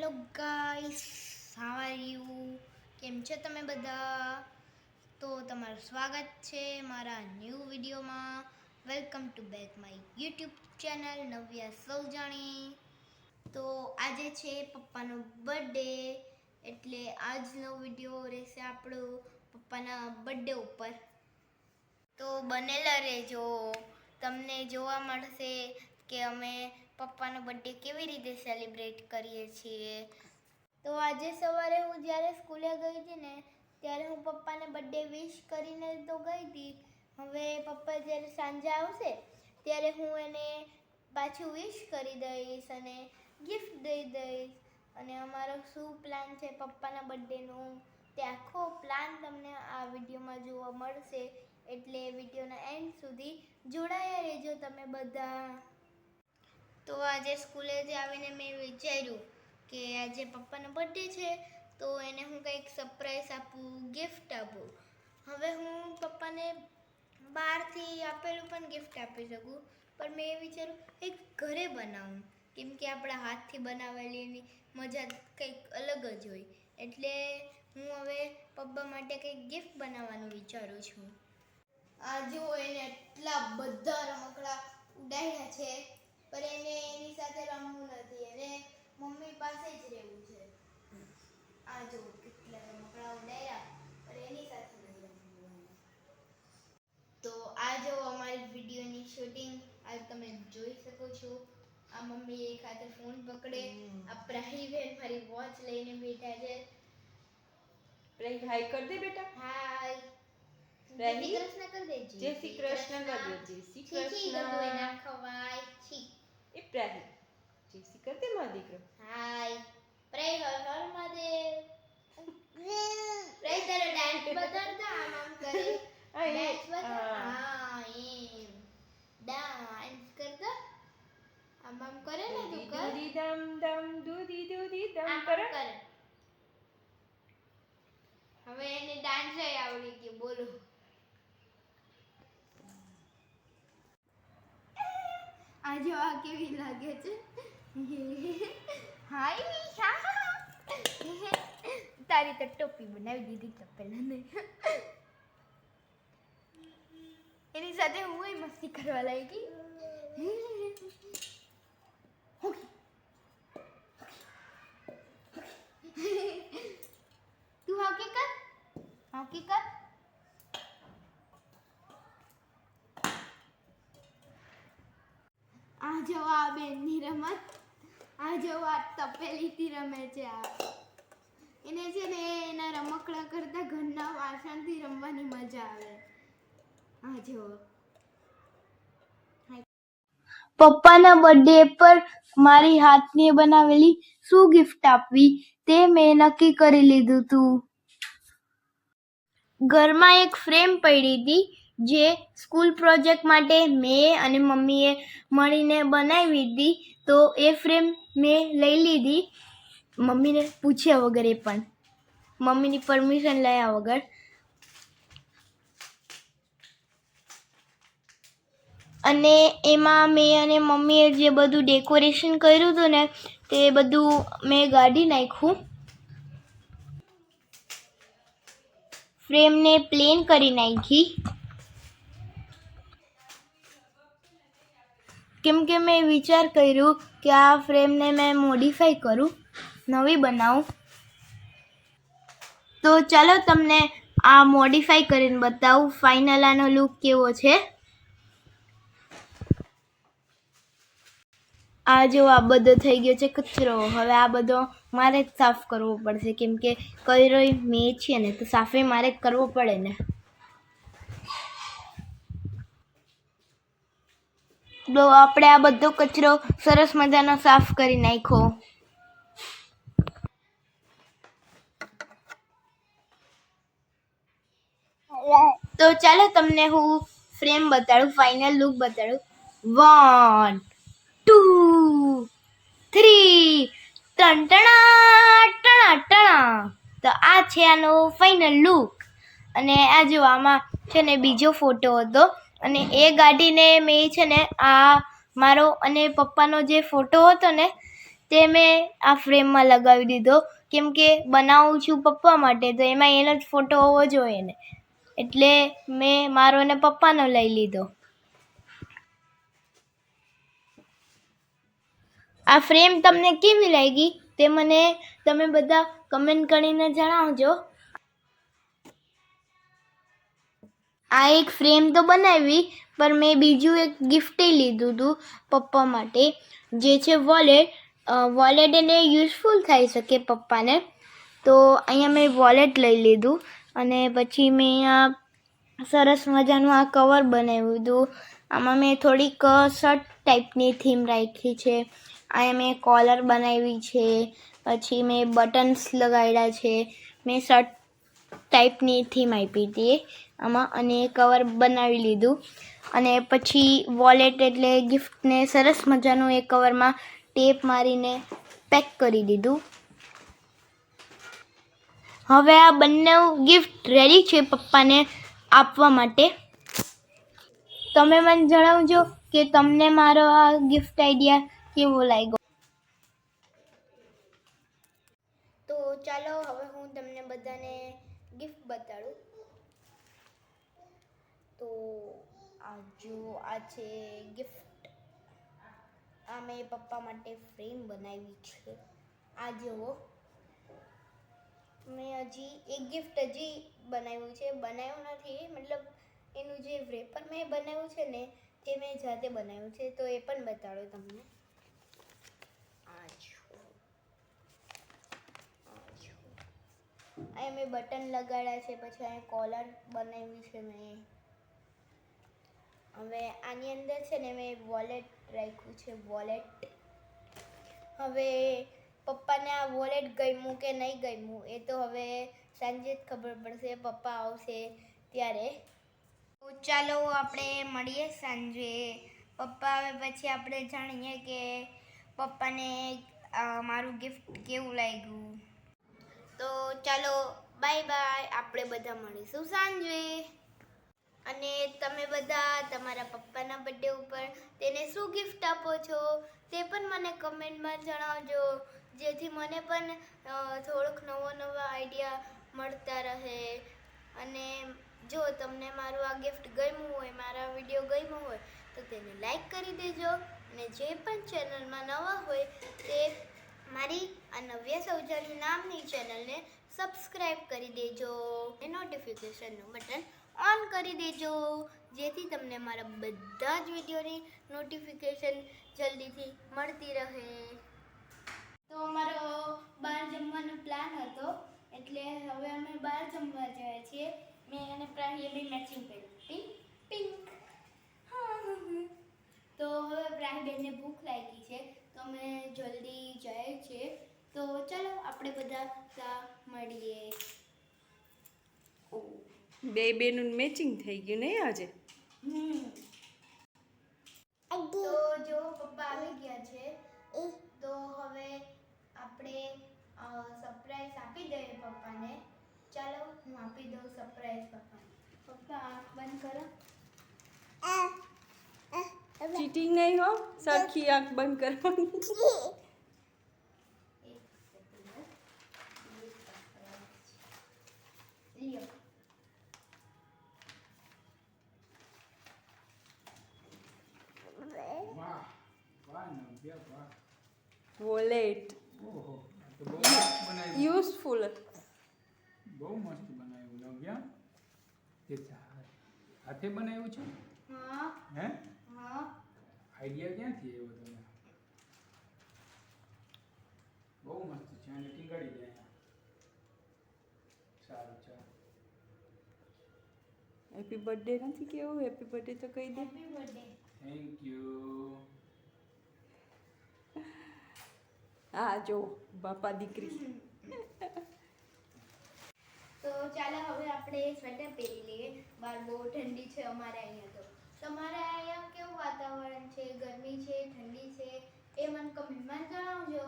Hello guys, how are you? કેમ છો તમે બધા? તો તમારું સ્વાગત છે મારા ન્યૂ વિડીયોમાં. Welcome to back my YouTube channel Navya Saujani. તો આજે છે પપ્પાનો બર્થડે, એટલે આજનો વિડીયો રહેશે આપણો પપ્પાના બર્થડે ઉપર. તો બનેલા રહેજો, તમને જોવા મળશે કે અમે પપ્પાનો બર્થડે કેવી રીતે સેલિબ્રેટ કરીએ છીએ. તો આજે સવારે હું જ્યારે સ્કૂલે ગઈ હતી ને, ત્યારે હું પપ્પાને બર્થડે વિશ કરીને તો ગઈ હતી. હવે પપ્પા જ્યારે સાંજે આવશે ત્યારે હું એને પાછું વિશ કરી દઈશ અને ગિફ્ટ દઈ દઈશ. અને અમારો શું પ્લાન છે પપ્પાના બર્થડેનો, તે આખો પ્લાન તમને આ વિડીયોમાં જોવા મળશે. એટલે વિડીયોના એન્ડ સુધી જોડાયા રહેજો તમે બધા. તો આજે સ્કૂલેથી આવીને મેં વિચાર્યું કે આજે પપ્પાનો બર્થડે છે, તો એને હું કંઈક સરપ્રાઈઝ આપું, ગિફ્ટ આપું. હવે હું પપ્પાને બહારથી આપેલું પણ ગિફ્ટ આપી શકું, પણ મેં એ વિચાર્યું એક ઘરે બનાવું, કેમ કે આપણા હાથથી બનાવેલી એની મજા કંઈક અલગ જ હોય. એટલે હું હવે પપ્પા માટે કંઈક ગિફ્ટ બનાવવાનું વિચારું છું. આ જો એને એટલા બધા રમકડા ઉડાડ્યા છે, પણ એને એની સાથે રમવું નથી, એને મમ્મી પાસે જ રહેવું છે. આ જો કેટલા રમકડા ઉડાડ્યા, પણ એની સાથે નહીં રમવું. તો આ જો અમારી વિડીયોની શૂટિંગ આ તમે જોઈ શકો છો. આ મમ્મી એક હાથે ફોન પકડે, આ પ્રાહીબેન મારી વોચ લઈને બેઠા છે. પ્રાહી હાય કર દે બેટા. હાય. જય શ્રી કૃષ્ણ કર દે. જય શ્રી કૃષ્ણ કર દે. જય શ્રી કૃષ્ણ. ના ખવાય છી. એ પ્રાહી જય શ્રી કર દે મારો દીકરો. હાય. પ્રાહી હર હર મહાદેવ. પ્રાહી તારો ડાન્સ બતાડતા આમ આમ કરે. ડાન્સ બતાડ. હા એમ ડાન્સ કરતા આમ આમ કરે ને તું કર. દૂધી દમ દમ દૂધી દૂધી દમ આમ કરે. હવે એને ડાન્સ આવડી ગયો, બોલો. આ જો આ કેવી લાગે છે. હાય તારી તો ટોપી બનાવી દીધી તો પહેલા ને. એની સાથે હું મસ્તી કરવા લાગી. તું હકીકત આ જો આ બેનની રમત, આ જો આ તપેલીથી રમે છે. આ એને છે ને એના રમકડા કરતા ઘરના વાસણથી રમવાની મજા આવે. આ જો પપ્પાના બર્થડે પર મારી હાથની બનાવેલી શું ગિફ્ટ આપવી તે મેં નક્કી કરી લીધું હતું. ઘરમાં એક ફ્રેમ પડી હતી, જે સ્કૂલ પ્રોજેક્ટ માટે મેં અને મમ્મીએ મળીને બનાવી હતી. તો એ ફ્રેમ મેં લઈ લીધી, મમ્મીને પૂછ્યા વગર, એ પણ મમ્મીની પરમિશન લયા વગર. અને એમાં મેં અને મમ્મીએ જે બધું ડેકોરેશન કર્યું હતું ને, તે બધું મેં કાઢી નાખ્યું. ફ્રેમને પ્લેન કરી નાખી, કેમ કે મેં વિચાર કર્યું કે આ ફ્રેમને મેં મોડિફાઈ કરું, નવી બનાવું. તો ચાલો તમને આ મોડિફાઈ કરીને બતાવું ફાઇનલ આનો લુક કેવો છે. આ જો આ બધો થઈ ગયો છે કચરો. હવે આ બધો મારે જ સાફ કરવો પડશે, કેમ કે કર્યો મેં છે ને, તો સાફે મારે જ કરવો પડે ને. તો આપણે આ બધો કચરો સરસ મજાનો સાફ કરી નાખ્યો. તો ચાલો તમને હું ફ્રેમ બતાડું, ફાઇનલ લુક બતાડું. 1 2 3 ટણા. તો આ છે આનો ફાઇનલ લુક. અને આ જો આમાં છે ને બીજો ફોટો હતો, અને એ ગાડીને મેં છે ને આ મારો અને પપ્પાનો જે ફોટો હતો ને, તે મેં આ ફ્રેમમાં લગાવી દીધો, કેમ કે બનાવું છું પપ્પા માટે, તો એમાં એનો જ ફોટો હોવો જોઈએ ને, એટલે મેં મારો અને પપ્પાનો લઈ લીધો. આ ફ્રેમ તમને કેવી લાગી તે મને તમે બધા કમેન્ટ કરીને જણાવજો. આ એક ફ્રેમ તો બનાવી, પણ મેં બીજું એક ગિફ્ટ લીધું હતું પપ્પા માટે, જે છે વોલેટ. વોલેટ એને યુઝફુલ થઈ શકે પપ્પાને, તો અહીંયા મેં વોલેટ લઈ લીધું. અને પછી મેં અહીંયા સરસ મજાનું આ કવર બનાવ્યું હતું. આમાં મેં થોડીક શર્ટ ટાઈપની થીમ રાખી છે. અહીંયા મેં કોલર બનાવી છે, પછી મેં બટન્સ લગાવ્યા છે. મેં શર્ટ ટાઈપની થીમ આપી હતી આમાં, અને કવર બનાવી લીધું. અને પછી વોલેટ એટલે ગિફ્ટને સરસ મજાનું એ કવરમાં ટેપ મારીને પેક કરી દીધું. હવે આ બંને ગિફ્ટ રેડી છે પપ્પાને આપવા માટે. તમે મને જણાવજો કે તમને મારો આ ગિફ્ટ આઈડિયા કેવો લાગ્યો. તો ચાલો હવે હું તમને બધાને ગિફ્ટ બતાડું. તો આ જો આ છે ગિફ્ટ. આ મેં પપ્પા માટે ફ્રેમ બનાવી છે. આ જુઓ, મેં એક ગિફ્ટ બનાવ્યું છે. બનાવ્યું નથી, મતલબ એનું જે રેપર મેં બનાવ્યું છે ને તે મેં જાતે બનાવ્યું છે, તો એ પણ બતાડો તમને. આ જો અહીંયા મેં બટન લગાડ્યા છે, પછી અહીંયા કોલર બનાવ્યું છે મેં. હવે આની અંદર છે ને મેં વોલેટ રાખ્યું છે, વોલેટ. હવે પપ્પાને આ વોલેટ ગમ્યું કે નહીં ગમ્યું એ તો હવે સાંજે જ ખબર પડશે, પપ્પા આવશે ત્યારે. તો ચાલો આપણે મળીએ સાંજે. પપ્પા આવે પછી આપણે જાણીએ કે પપ્પાને મારું ગિફ્ટ કેવું લાગ્યું. તો ચાલો બાય બાય, આપણે બધા મળીશું સાંજે. અને તમે બધા તમારા પપ્પાના બર્થડે ઉપર તેને શું ગિફ્ટ આપો છો તે પણ મને કમેન્ટમાં જણાવજો, જેથી મને પણ થોડોક નવા આઈડિયા મળતા રહે. અને જો તમને મારું આ ગિફ્ટ ગમ્યું હોય, મારા વિડીયો ગમ્યો હોય, તો તેને લાઈક કરી દેજો. અને જે પણ ચેનલમાં નવા હોય તે મારી આ નવ્ય સૌજાની નામની ચેનલને સબસ્ક્રાઈબ કરી દેજો. અને નોટિફિકેશનનું બટન ઓન કરી દેજો, જેથી તમને મારા બધા જ વિડીયોની નોટિફિકેશન જલ્દીથી મળતી રહે. તો અમારો બહાર જમવાનો પ્લાન હતો, એટલે હવે અમે બહાર જમવા જઈએ છીએ. મેં અને પ્રાહીએ બી મેચિંગ કર્યું, પિંક. તો હવે પ્રાહીબેનને ભૂખ લાગી છે, તો અમે જલ્દી જાય છે. તો ચાલો આપણે બધા મળીએ. બે બેનું મેચિંગ થઈ ગયું નહીં આજે. તો જો પપ્પા આવી ગયા છે, તો હવે આપણે સરપ્રાઈઝ આપી દઈએ પપ્પાને. ચાલો હું આપી દઉં સરપ્રાઈઝ પપ્પાને. પપ્પા આંખ બંધ કરો. ચીટિંગ નહીં હો, સરખી આંખ બંધ કરવાની. લ્યો. વોલેટ ઓહો, આ તો બહુ મસ્ત બનાવ્યું. યુઝફુલ. બહુ મસ્ત બનાવ્યું નવ્યા. તે હાથે બનાવ્યું છે? હા હે? હા. આઈડિયા ક્યાંથી આવ્યો તમને? બહુ મસ્ત છે, આને ટીંગાડી દે અહીંયા. સારું ચાલો. હેપી બર્થડે નથી કેવું? હેપી બર્થડે તો કહી દે. Happy birthday. Thank you. હા જો બાપા દીકરી. તો ચાલો હવે આપણે સ્વેટર પહેરી લઈએ. બહાર બહુ ઠંડી છે અમારે અહીંયા. તો તમારે અહીંયા કેવું વાતાવરણ છે? ગરમી છે, ઠંડી છે, એ મને કમેન્ટમાં જણાવજો.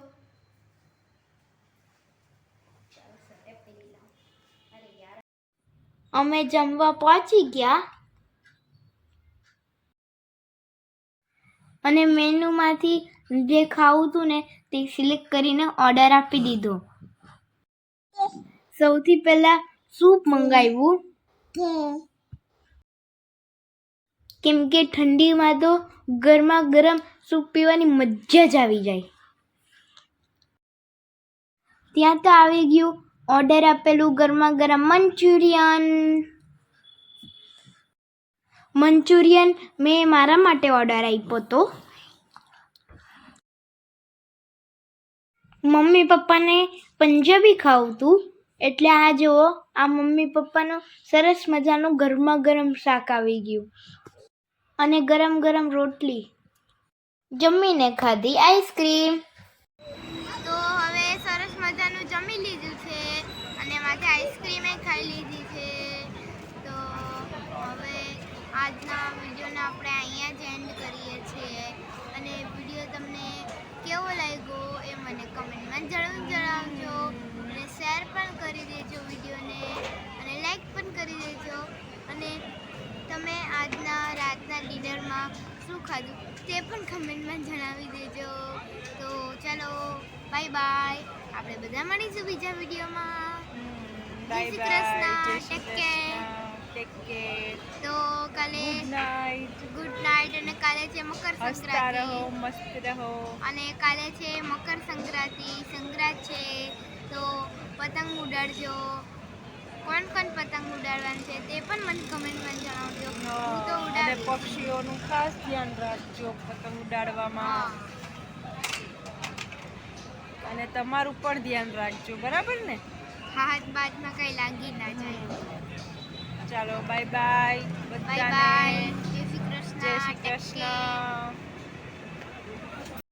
ચાલો સ્વેટર પહેરી લઉં. અરે યાર, અમે જમવા પહોંચી ગયા અને મેનુમાંથી જે ખાવું હતું ને તે સિલેક્ટ કરીને ઓર્ડર આપી દીધો. સૌથી પહેલાં સૂપ મંગાવ્યું કેમ કે ઠંડીમાં તો ગરમા ગરમ સૂપ પીવાની મજા જ આવી જાય. ત્યાં તો આવી ગયું ઓર્ડર આપેલું ગરમા ગરમ મંચુરિયન મેં મારા માટે ઓર્ડર આપ્યો હતો. મમ્મી પપ્પાને પંજાબી ખાવું હતું એટલે આ જુઓ આ મમ્મી પપ્પાનું સરસ મજાનું ગરમા ગરમ શાક આવી ગયું અને ગરમ ગરમ રોટલી. જમીને ખાધી આઈસ્ક્રીમ. તો હવે સરસ મજાનું જમી લીધું છે અને માથે આઈસ્ક્રીમે ખાઈ લીધી છે. તો હવે આજના વિડીયોને આપણે અહીંયા જ એન્ડ કરીએ છીએ અને વિડીયો તમને કેવો લાગ્યો એ મને કમેન્ટમાં જરૂર જણાવજો અને શેર પણ કરી દેજો વિડીયોને અને લાઈક પણ કરી દેજો અને તમે આજના રાતના ડિનરમાં શું ખાધું તે પણ કમેન્ટમાં જણાવી દેજો. તો ચાલો બાય બાય. આપણે બધા મળીશું બીજા વિડીયોમાં. જય શ્રી કૃષ્ણ. Take care. તો કાલે ગુડ નાઇટ અને કાલે છે મકર સંક્રાંતિ. મસ્ત રહો. અને કાલે છે મકર સંક્રાંતિ છે તો પતંગ ઉડાડજો. કોણ પતંગ ઉડાડવાનું છે તે પણ મને કમેન્ટમાં જણાવજો. હું તો અને ઉડાડીશ. પક્ષીઓનું ખાસ ધ્યાન રાખજો પતંગ ઉડાડવામાં. અને તમારું પણ ધ્યાન રાખજો, બરાબર ને? હાથ બાજમાં કઈ લાગી ના જાય. ચાલો બાય બાય બાય બધાને. બાય. જય શ્રી કૃષ્ણ. જય શ્રી Take care. કૃષ્ણ.